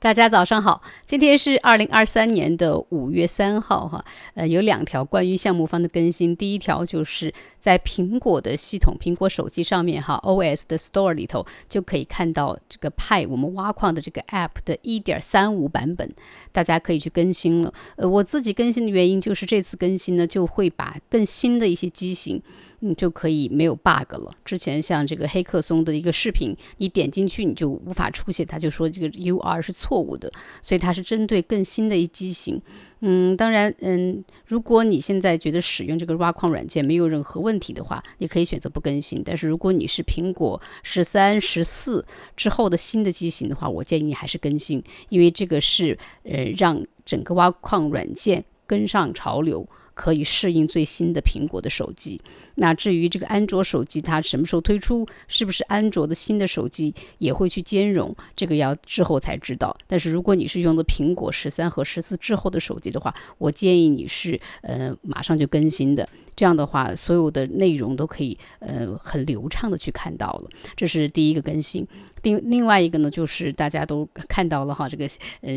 大家早上好，今天是2023年的5月3号哈，有2条关于项目方的更新。第一条就是在苹果的系统，苹果手机上面哈 OS 的 Store 里头就可以看到这个Pi 我们挖矿的这个 App 的 1.35 版本，大家可以去更新了。我自己更新的原因就是这次更新呢，就会把更新的一些机型就可以没有 bug 了。之前像这个黑客松的一个视频，你点进去你就无法出现，他就说这个 UR 是错误的，所以它是针对更新的一机型。当然，如果你现在觉得使用这个挖矿软件没有任何问题的话，你可以选择不更新。但是如果你是苹果13、14之后的新的机型的话，我建议你还是更新，因为这个是让整个挖矿软件跟上潮流，可以适应最新的苹果的手机。那至于这个安卓手机它什么时候推出，是不是安卓的新的手机也会去兼容，这个要之后才知道。但是如果你是用的苹果13和14之后的手机的话，我建议你是马上就更新的，这样的话所有的内容都可以很流畅的去看到了。这是第一个更新。另外一个呢，就是大家都看到了哈，这个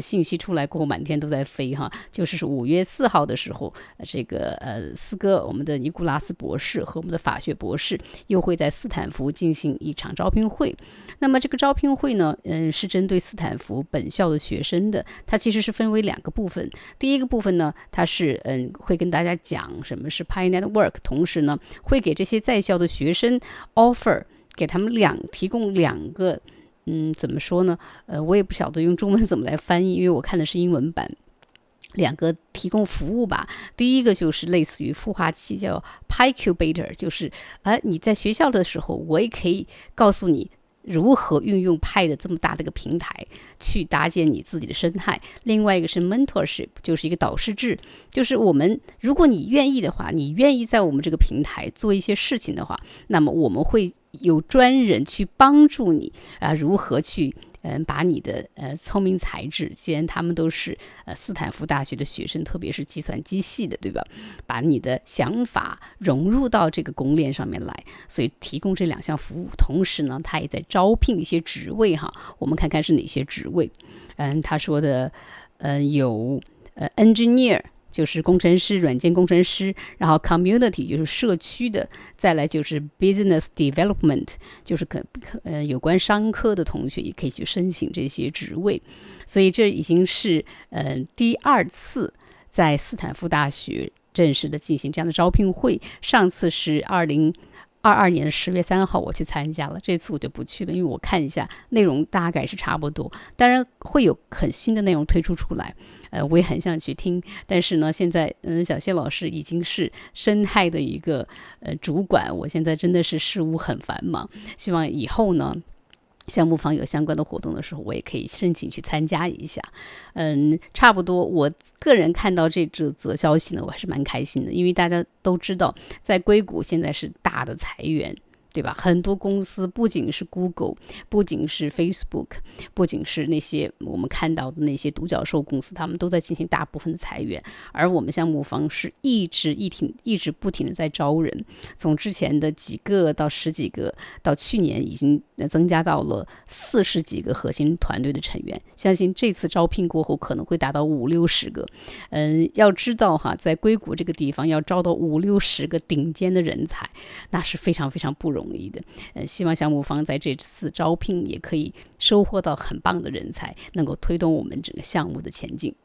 信息出来过后满天都在飞哈，就是5月4号的时候，这个斯哥我们的尼古拉斯博士和我们的法学博士又会在斯坦福进行一场招聘会。那么这个招聘会呢，是针对斯坦福本校的学生的，它其实是分为2个部分。第一个部分呢，它是会跟大家讲什么是 Pi Network， 同时呢会给这些在校的学生 offer， 给他们提供2个怎么说呢？我也不晓得用中文怎么来翻译，因为我看的是英文版。2个提供服务吧。第一个就是类似于孵化器，叫 PiCubator， 就是你在学校的时候，我也可以告诉你如何运用派的这么大的一个平台去搭建你自己的生态。另外一个是 mentorship， 就是一个导师制，就是如果你愿意的话，你愿意在我们这个平台做一些事情的话，那么我们会有专人去帮助你如何去把你的聪明才智，既然他们都是斯坦福大学的学生，特别是计算机系的，对吧？把你的想法融入到这个公链上面来，所以提供这2项服务。同时呢，他也在招聘一些职位哈，我们看看是哪些职位。他说的有engineer，就是工程师，软件工程师，然后 community 就是社区的，再来就是 business development， 就是有关商科的同学也可以去申请这些职位。所以这已经是第2次在斯坦福大学正式的进行这样的招聘会。上次是2022年10月3号我去参加了，这次我就不去了，因为我看一下内容大概是差不多，当然会有很新的内容推出来，我也很想去听。但是呢，现在小谢老师已经是生态的一个主管，我现在真的是事务很繁忙，希望以后呢项目方有相关的活动的时候，我也可以申请去参加一下。差不多我个人看到这则消息呢，我还是蛮开心的，因为大家都知道在硅谷现在是大的裁员，对吧？很多公司不仅是 Google， 不仅是 Facebook， 不仅是那些我们看到的那些独角兽公司，他们都在进行大部分的裁员，而我们项目方是一直不停的在招人，从之前的几个到10几个，到去年已经增加到了40几个核心团队的成员，相信这次招聘过后可能会达到50-60个。要知道哈，在硅谷这个地方要招到50-60个顶尖的人才，那是非常非常不容易的。希望项目方在这次招聘也可以收获到很棒的人才，能够推动我们整个项目的前进。